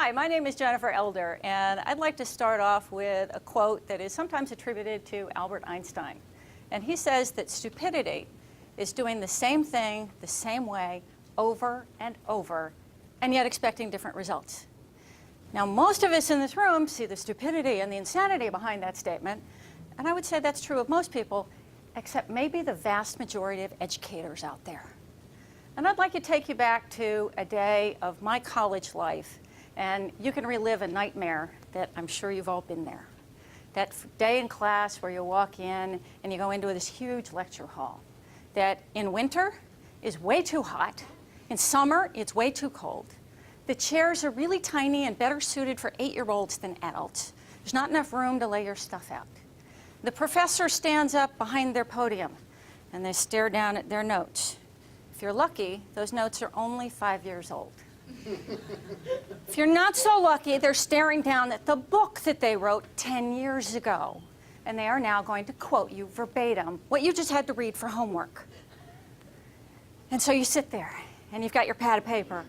Hi, my name is Jennifer Elder, and I'd like to start off with a quote that is sometimes attributed to Albert Einstein. And he says that stupidity is doing the same thing the same way over and over, and yet expecting different results. Now, most of us in this room see the stupidity and the insanity behind that statement, and I would say that's true of most people, except maybe the vast majority of educators out there. And I'd like to take you back to a day of my college life, and you can relive a nightmare that I'm sure you've all been there. That day in class where you walk in and you go into this huge lecture hall that in winter is way too hot, in summer it's way too cold. The chairs are really tiny and better suited for 8-year-olds than adults. There's not enough room to lay your stuff out. The professor stands up behind their podium and they stare down at their notes. If you're lucky, those notes are only 5 years old. If you're not so lucky, they're staring down at the book that they wrote 10 years ago, and they are now going to quote you verbatim what you just had to read for homework. And so you sit there, and you've got your pad of paper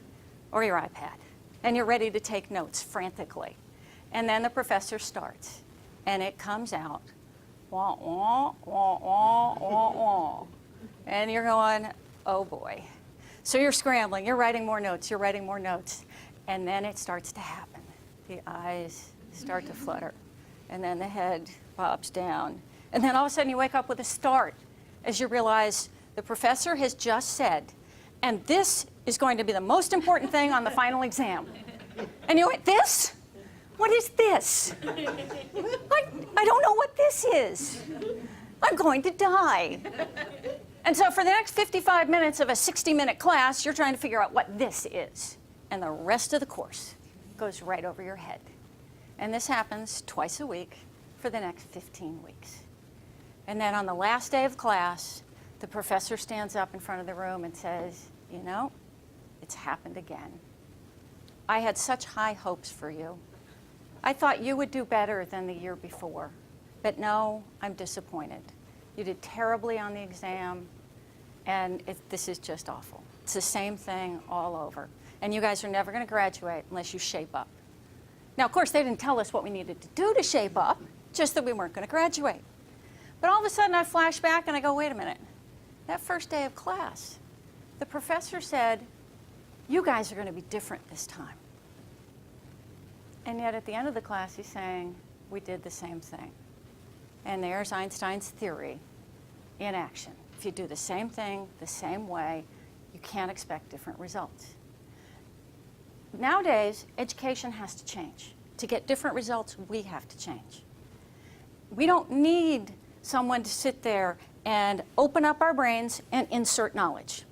or your iPad, and you're ready to take notes frantically. And then the professor starts, and it comes out, wah, wah, wah, wah, wah, wah. And you're going, oh boy. So you're scrambling, you're writing more notes, you're writing more notes, and then it starts to happen. The eyes start to flutter, and then the head bobs down. And then all of a sudden you wake up with a start as you realize the professor has just said, and this is going to be the most important thing on the final exam. And you went, this? What is this? I don't know what this is. I'm going to die. And so for the next 55 minutes of a 60-minute class, you're trying to figure out what this is. And the rest of the course goes right over your head. And this happens twice a week for the next 15 weeks. And then on the last day of class, the professor stands up in front of the room and says, you know, it's happened again. I had such high hopes for you. I thought you would do better than the year before. But no, I'm disappointed. You did terribly on the exam, and this is just awful. It's the same thing all over. And you guys are never going to graduate unless you shape up. Now, of course, they didn't tell us what we needed to do to shape up, just that we weren't going to graduate. But all of a sudden, I flash back and I go, wait a minute. That first day of class, the professor said, you guys are going to be different this time. And yet, at the end of the class, he's saying, we did the same thing. And there's Einstein's theory in action. If you do the same thing the same way, you can't expect different results. Nowadays, education has to change. To get different results, we have to change. We don't need someone to sit there and open up our brains and insert knowledge.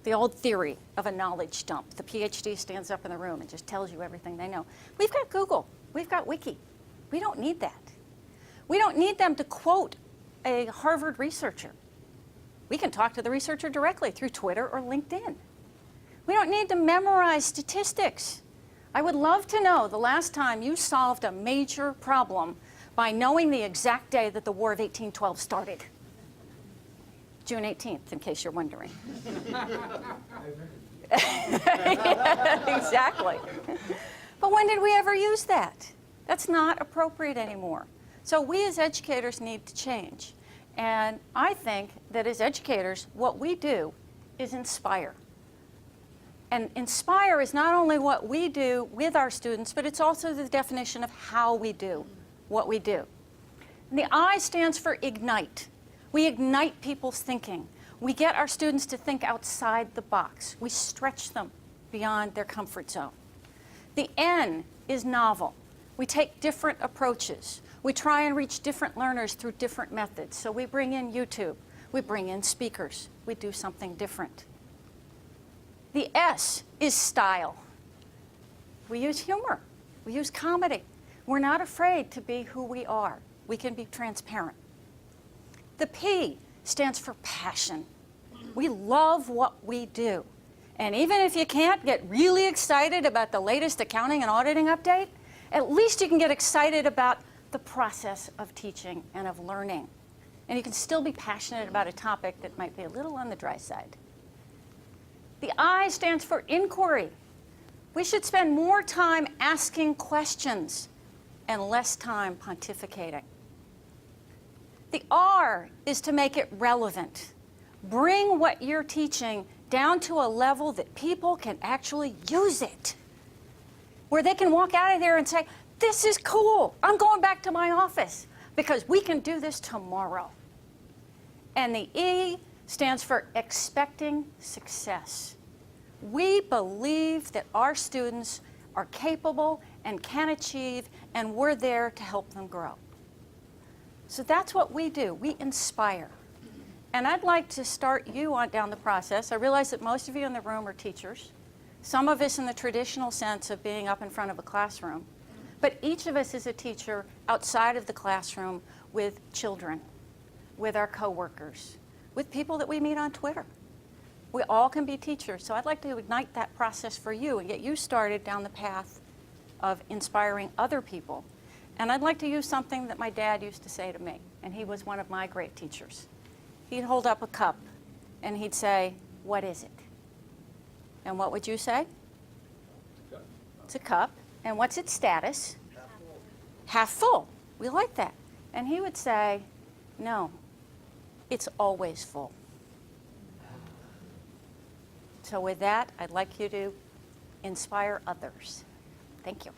The old theory of a knowledge dump. The PhD stands up in the room and just tells you everything they know. We've got Google. We've got Wiki. We don't need that. We don't need them to quote a Harvard researcher. We can talk to the researcher directly through Twitter or LinkedIn. We don't need to memorize statistics. I would love to know the last time you solved a major problem by knowing the exact day that the War of 1812 started. June 18th, in case you're wondering. Exactly. But when did we ever use that? That's not appropriate anymore. So we as educators need to change. And I think that as educators, what we do is inspire. And inspire is not only what we do with our students, but it's also the definition of how we do what we do. And the I stands for ignite. We ignite people's thinking. We get our students to think outside the box. We stretch them beyond their comfort zone. The N is novel. We take different approaches. We try and reach different learners through different methods. So we bring in YouTube. We bring in speakers. We do something different. The S is style. We use humor. We use comedy. We're not afraid to be who we are. We can be transparent. The P stands for passion. We love what we do. And even if you can't get really excited about the latest accounting and auditing update, at least you can get excited about the process of teaching and of learning. And you can still be passionate about a topic that might be a little on the dry side. The I stands for inquiry. We should spend more time asking questions and less time pontificating. The R is to make it relevant. Bring what you're teaching down to a level that people can actually use it, where they can walk out of there and say, this is cool. I'm going back to my office because we can do this tomorrow. And the E stands for expecting success. We believe that our students are capable and can achieve, and we're there to help them grow. So that's what we do. We inspire. And I'd like to start you on down the process. I realize that most of you in the room are teachers, some of us in the traditional sense of being up in front of a classroom. But each of us is a teacher outside of the classroom with children, with our coworkers, with people that we meet on Twitter. We all can be teachers. So I'd like to ignite that process for you and get you started down the path of inspiring other people. And I'd like to use something that my dad used to say to me, and he was one of my great teachers. He'd hold up a cup and he'd say, what is it? And what would you say? It's a cup. And what's its status? Half full. Half full. We like that. And he would say, no, it's always full. So with that, I'd like you to inspire others. Thank you.